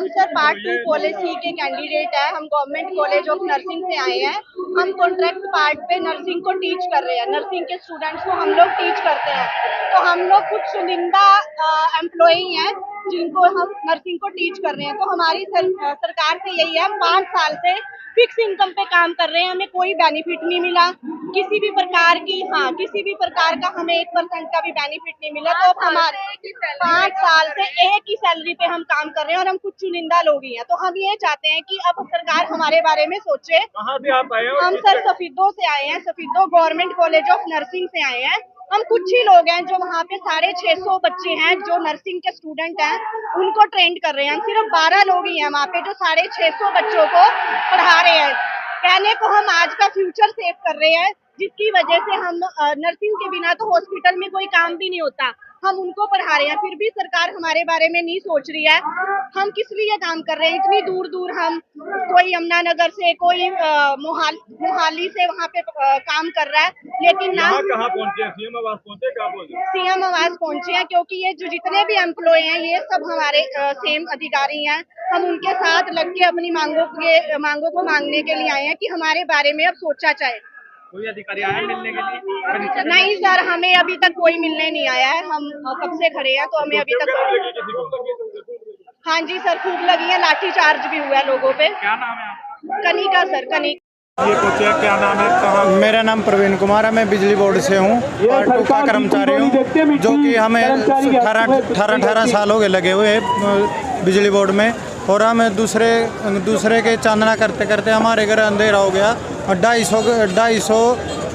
हम sir part 2 policy के candidate है। हम गवर्नमेंट कॉलेज ऑफ नर्सिंग से आए हैं। हम कॉन्ट्रैक्ट पार्ट पे नर्सिंग को टीच कर रहे हैं। नर्सिंग के स्टूडेंट्स को हम लोग टीच करते हैं। तो हम लोग कुछ चुनिंदा एम्प्लॉई हैं जिनको हम नर्सिंग को टीच कर रहे हैं। तो हमारी सरकार से यही है, हम 5 साल से फिक्स इनकम पे काम कर रहे हैं। हमें कोई बेनिफिट नहीं मिला किसी भी प्रकार की, किसी भी प्रकार का हमें 1% का भी बेनिफिट नहीं मिला। तो अब हमारे 5 साल से एक ही सैलरी पे हम काम कर रहे हैं और हम कुछ चुनिंदा लोग ही हैं। तो हम ये चाहते हैं कि अब सरकार हमारे बारे में सोचे। कहाँ से आप आए हो? हम सर सफीदो से आए हैं। Safidon government college of nursing से आए हैं। हम कुछ ही लोग हैं जो वहाँ पे 650 बच्चे हैं जो नर्सिंग के स्टूडेंट हैं, उनको ट्रेंड कर रहे हैं। हम सिर्फ 12 लोग ही हैं वहाँ पे जो 650 बच्चों को पढ़ा रहे हैं। कहने को हम आज का फ्यूचर सेव कर रहे हैं, जिसकी वजह से हम नर्सिंग के बिना तो हॉस्पिटल में कोई काम भी नहीं होता। हम उनको पढ़ा रहे हैं, फिर भी सरकार हमारे बारे में नहीं सोच रही है। हम किस लिए काम कर रहे हैं? इतनी दूर दूर हम, कोई यमुनानगर से, कोई मोहाली से वहाँ पे काम कर रहा है, लेकिन ना कहाँ पहुँचे? सीएम आवास पहुँचे? कहाँ पहुँचे? सीएम आवास पहुंचे हैं, क्योंकि ये जो जितने भी एम्प्लॉय हैं ये सब हमारे सेम अधिकारी हैं। हम उनके साथ लग के अपनी मांगों को मांगने के लिए आए हैं कि हमारे बारे में अब सोचा जाए। कोई अधिकारी आया मिलने के लिए? नहीं सर, हमें अभी तक कोई मिलने नहीं आया है। हम कब से खड़े हैं, तो हमें अभी तक। हाँ जी सर, खूब लगी है, लाठी चार्ज भी हुआ है लोगों पे। क्या नाम है आपका? कनिका सर, कनिका। ये पूछे क्या नाम है, कहाँ? मेरा नाम प्रवीण कुमार है। मैं बिजली बोर्ड से हूँ, पार्ट 2 का कर्मचारी हूँ, जो कि हमें 18 साल हो गए लगे हुए बिजली बोर्ड में। और हम दूसरे के चांदना करते करते हमारे घर अंधेरा हो गया। और 250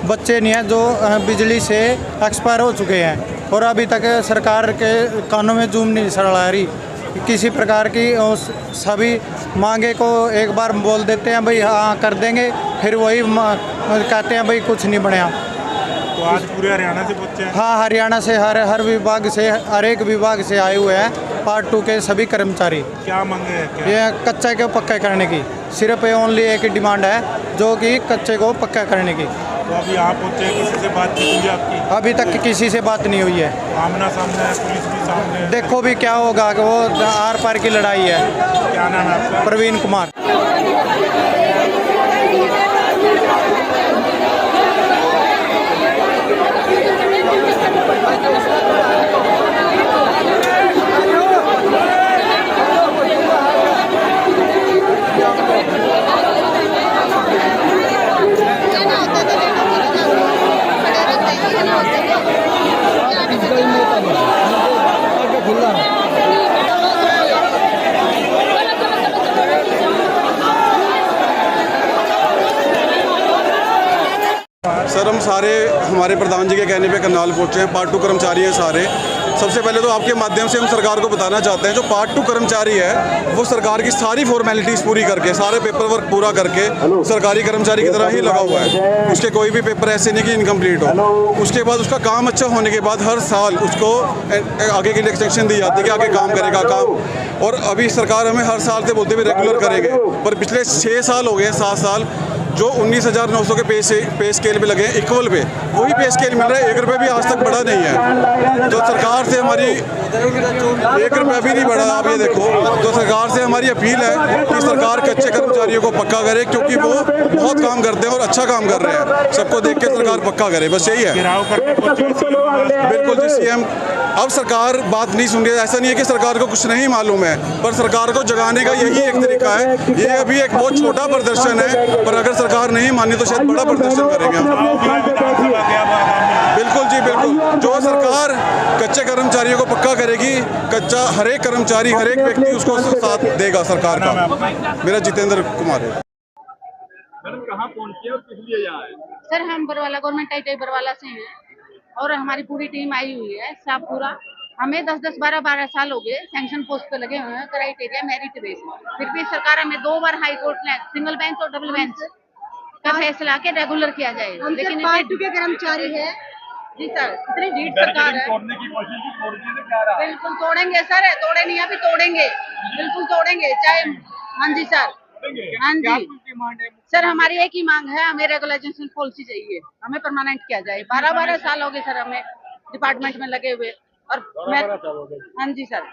बच्चे नहीं हैं जो बिजली से एक्सपायर हो चुके हैं, और अभी तक सरकार के कानों में जूम नहीं सड़ा रही किसी प्रकार की। सभी मांगे को एक बार बोल देते हैं भाई हाँ कर देंगे, फिर वही कहते हैं भाई कुछ नहीं बनया। तो आज पूरे हरियाणा से बच्चे हैं? हाँ, हरियाणा से हर विभाग से, हर एक विभाग से आए हुए हैं पार्ट 2 के सभी कर्मचारी। क्या मांगे हैं? क्या? ये कच्चे को पक्का करने की सिर्फ ओनली एक ही डिमांड है, जो कि कच्चे को पक्का करने की। तो अभी यहाँ पहुँचे, किसी से बातचीत हुई आपकी? अभी तक किसी से बात नहीं हुई है। आमना सामने है, पुलिस भी सामने है। देखो भी क्या होगा, कि वो आर पार की लड़ाई है। क्या नाम है आपका? प्रवीण कुमार। सर हम सारे हमारे प्रधान जी के कहने पे करनाल पहुँचे हैं। पार्ट 2 कर्मचारी हैं सारे। सबसे पहले तो आपके माध्यम से हम सरकार को बताना चाहते हैं, जो पार्ट 2 कर्मचारी है वो सरकार की सारी फॉर्मेलिटीज़ पूरी करके, सारे पेपर वर्क पूरा करके सरकारी कर्मचारी की तरह ही लगा हुआ है। उसके कोई भी पेपर ऐसे नहीं कि इनकम्प्लीट हो। उसके बाद उसका काम अच्छा होने के बाद हर साल उसको आगे के लिए एक्सटेंशन दी जाती है कि आगे काम करेगा काम। और अभी सरकार हमें हर साल से बोलते हुए रेगुलर करेंगे, पर पिछले 6 साल हो गए, 7 साल जो 19,900 के पे स्केल पे लगे हैं, इक्वल पे वही पे स्केल मिल रहा है। 1 रुपये भी आज तक बढ़ा नहीं है। तो सरकार से हमारी 1 रुपया भी नहीं बढ़ा। आप ये देखो, तो सरकार से हमारी अपील है कि सरकार कच्चे कर्मचारियों को पक्का करे, क्योंकि वो बहुत काम करते हैं और अच्छा काम कर रहे हैं। सबको देख के सरकार पक्का करे, बस यही है। बिल्कुल जी, सीएम अब सरकार बात नहीं सुन रही है। ऐसा नहीं है कि सरकार को कुछ नहीं मालूम है, पर सरकार को जगाने का यही एक तरीका है। ये अभी एक बहुत छोटा प्रदर्शन है, पर अगर सरकार नहीं मानी तो शायद बड़ा प्रदर्शन करेंगे हम। बिल्कुल जी, बिल्कुल। जो सरकार कच्चे कर्मचारियों को पक्का करेगी, कच्चा हर एक कर्मचारी, हर एक व्यक्ति उसको साथ देगा सरकार का। मेरा जितेंद्र कुमार है। मैडम कहाँ पहुँचे और किस लिए यहाँ आए? सर हम बरवाला गवर्नमेंट आई बरवाला से हैं, और हमारी पूरी टीम आई हुई है, स्टाफ पूरा। हमें 10-10, 12-12 साल हो गए सैंक्शन पोस्ट पे लगे हुए हैं, क्राइटेरिया मेरिट बेस। फिर भी सरकार हमें 2 बार हाई कोर्ट ने सिंगल बेंच और डबल बेंच का फैसला के रेगुलर किया जाए। लेकिन पार्ट 2 के कर्मचारी है जी सर, इतनी ढीठ सरकार है। तोड़ने की कोशिश की, तोड़ने से क्या रहा? बिल्कुल तोड़ेंगे सर, तोड़े नहीं अभी तोड़ेंगे, बिल्कुल तोड़ेंगे चाहे। हाँ जी सर, हाँ जी सर, हमारी एक ही मांग है, हमें रेगुलाइजेशन पॉलिसी चाहिए, हमें परमानेंट किया जाए। 12-12 साल हो गए सर हमें डिपार्टमेंट में लगे हुए, और मैं हाँ जी सर,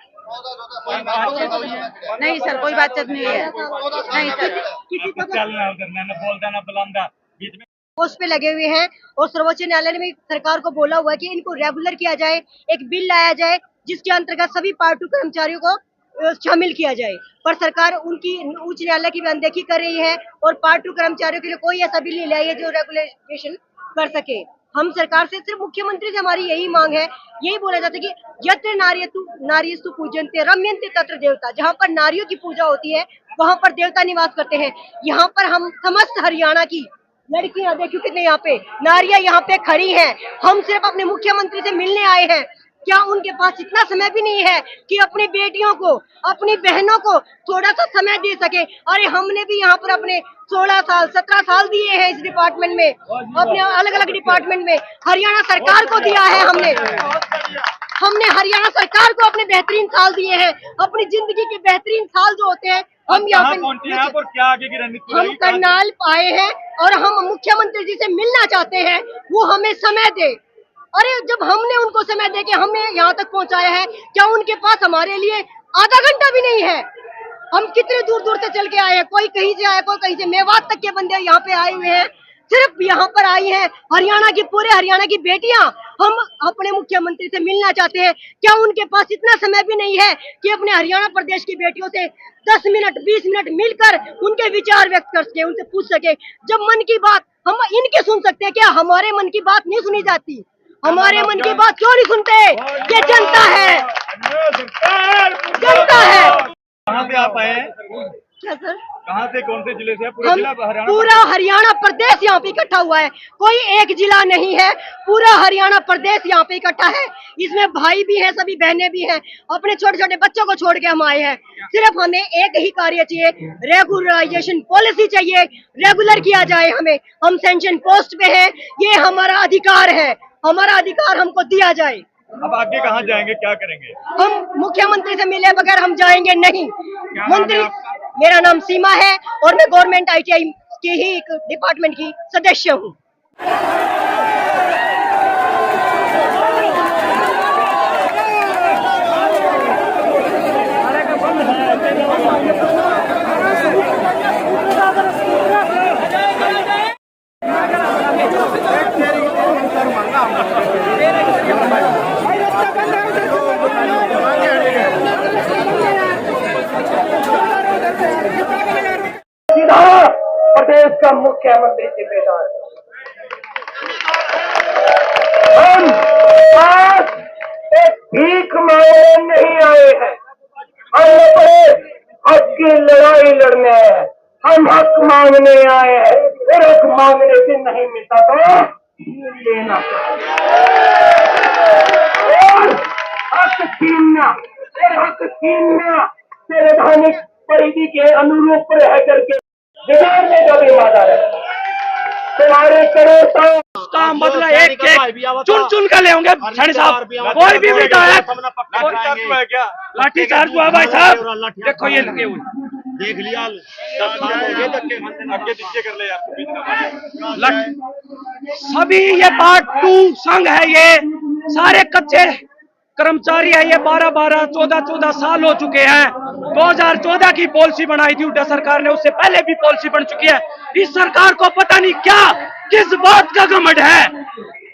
नहीं सर कोई बातचीत नहीं है, नहीं सर। किसी को चलना उधर ना बोलता ना बुलांदा बीच में पोस्ट पे लगे हुए हैं और सर्वोच्च न्यायालय ने भी सरकार को बोला हुआ है कि इनको रेगुलर किया जाए, एक बिल लाया जाए जिसके अंतर्गत सभी पार्ट 2 कर्मचारियों को शामिल किया जाए। पर सरकार उनकी उच्च न्यायालय की भी अनदेखी कर रही है और पार्ट 2 कर्मचारियों के लिए कोई ऐसा बिल नहीं लाई है जो रेगुलेशन कर सके। हम सरकार से सिर्फ मुख्यमंत्री से हमारी यही मांग है, यही बोला जाता है कि यत्र नार्यस्तु पूज्यन्ते रम्यन्ते तत्र देवता, जहाँ पर नारियों की पूजा होती है वहाँ पर देवता निवास करते हैं। यहाँ पर हम समस्त हरियाणा की लड़कियां देखो कितने यहाँ पे नारियां यहाँ पे खड़ी हैं। हम सिर्फ अपने मुख्यमंत्री से मिलने आए हैं। क्या उनके पास इतना समय भी नहीं है कि अपनी बेटियों को, अपनी बहनों को थोड़ा सा समय दे सके? अरे हमने भी यहाँ पर अपने 16 साल 17 साल दिए हैं इस डिपार्टमेंट में, अपने अलग अलग डिपार्टमेंट में। हरियाणा सरकार को दिया है हमने हरियाणा सरकार को अपने बेहतरीन साल दिए हैं, अपनी जिंदगी के बेहतरीन साल जो होते हैं हम यहाँ पर क्या आगे की रणनीति हम करनाल आए हैं और हम मुख्यमंत्री जी से मिलना चाहते हैं, वो हमें समय दे। अरे जब हमने उनको समय दे के हमें यहाँ तक पहुँचाया है, क्या उनके पास हमारे लिए आधा घंटा भी नहीं है? हम कितने दूर दूर से चल के आए हैं, कोई कहीं से आए, कोई कहीं से, मेवात तक के बंदे यहाँ पे आए हुए हैं, सिर्फ यहाँ पर आई हैं हरियाणा की, पूरे हरियाणा की बेटियां। हम अपने मुख्यमंत्री से मिलना चाहते हैं, क्या उनके पास इतना समय भी नहीं है कि अपने हरियाणा प्रदेश की बेटियों से 10 मिनट 20 मिनट मिलकर उनके विचार व्यक्त कर सके, उनसे पूछ सके? जब मन की बात हम इनके सुन सकते हैं, क्या हमारे मन की बात नहीं सुनी जाती? हमारे मन की बात क्यों नहीं सुनते? ये जनता है, जनता है। कहाँ से आप आए हैं? क्या सर? कहाँ से, कौन से जिले से? हम पूरा हरियाणा प्रदेश यहाँ पे इकट्ठा हुआ है, कोई एक जिला नहीं है, पूरा हरियाणा प्रदेश यहाँ पे इकट्ठा है। इसमें भाई भी हैं, सभी बहनें भी हैं, अपने छोटे छोटे बच्चों को छोड़ के हम आए हैं। सिर्फ हमें एक ही कार्य चाहिए, रेगुलराइजेशन पॉलिसी चाहिए, रेगुलर किया जाए हमें। हम सेंशन पोस्ट पे हैं, ये हमारा अधिकार है, हमारा अधिकार हमको दिया जाए। अब आगे कहाँ जाएंगे, क्या करेंगे? हम मुख्यमंत्री से मिले बगैर हम जाएंगे नहीं। मंत्री, मेरा नाम सीमा है और मैं गवर्नमेंट ITI की ही एक डिपार्टमेंट की सदस्य हूँ। प्रदेश का मुख्यमंत्री जिम्मेदार है। हम आज एक भीख मांगने नहीं आए हैं, हम अपने हक की लड़ाई लड़ने आए हैं। हम हक मांगने आए हैं और हक मांगने से नहीं मिलता तो लेना और हक छीनना और हक छीनना संवैधानिक परिधि के अनुरूप रह करके बिगाड़ने का भी वादा है। तुम्हारे करोड़ का बदला एक चुन चुन कर ले होंगे साढ़े साहब, कोई भी विधायक लाठी चार्ज हुआ भाई साहब, देखो ये लगे हुए देख लिया, आगे पीछे कर ले यार। सभी ये पार्ट 2 संघ है, ये सारे कच्चे कर्मचारी है, ये 12-12 14-14 साल हो चुके हैं। 2014 की पॉलिसी बनाई थी उल्टा सरकार ने, उससे पहले भी पॉलिसी बन चुकी है। इस सरकार को पता नहीं क्या किस बात का घमंड है।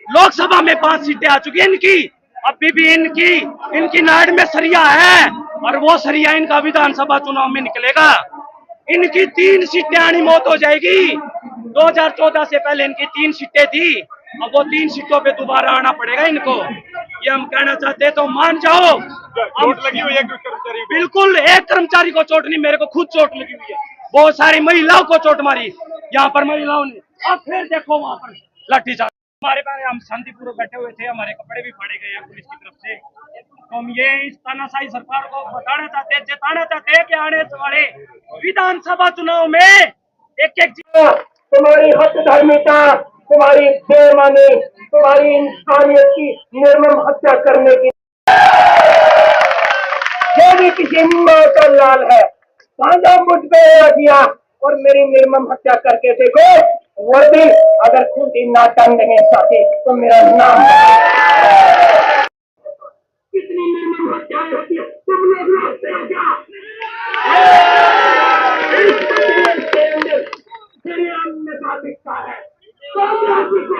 लोकसभा में 5 सीटें आ चुकी है इनकी, अभी भी इनकी नाड़ में सरिया है और वो सरिया इनका विधानसभा चुनाव में निकलेगा। इनकी 3 सीटें आनी मौत हो जाएगी। 2014 से पहले इनकी 3 सीटें थी, अब वो 3 सीटों पे दोबारा आना पड़ेगा इनको। ये हम कहना चाहते हैं तो मान जाओ। चोट लगी हुई है कर्मचारी को? बिल्कुल, एक कर्मचारी को चोट नहीं, मेरे को खुद चोट लगी हुई है। बहुत सारी महिलाओं को चोट मारी यहाँ पर महिलाओं ने। अब फिर देखो वहाँ पर लाठीचार्ज। हमारे पास हम शांतिपूर्वक बैठे हुए थे, हमारे कपड़े भी फाड़े गए हैं पुलिस की तरफ से। तो हम ये इस तानाशाही सरकार को बताना चाहते हैं, जताना चाहते हैं कि आने वाले विधानसभा चुनाव में एक तुम्हारी हत्याधर्मिता, तुम्हारी बेईमानी, तुम्हारी इंसानियत की निर्मम हत्या करने की जो भी किसी माँ का लाल है, साझा मुझ पे किया और मेरी निर्मम हत्या करके देखो, वो भी अगर खुद ही नाटक नहीं साथी तो मेरा नाम आत्महत्याएं होती है, तुम लोग रोकते हो क्या? इस के अंदर तेरे अन्यता दिखता है, कामयाबी को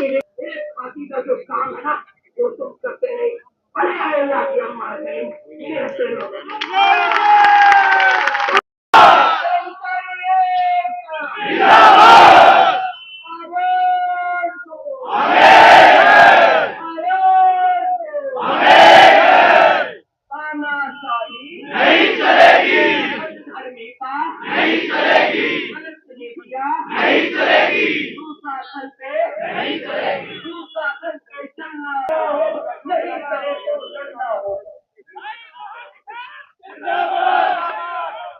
एक पार्टी का जो काम है ना, वो तुम करते नहीं। अरे अल्लाह की अम्मा नहीं, कैसे लोग नहीं चलेगी।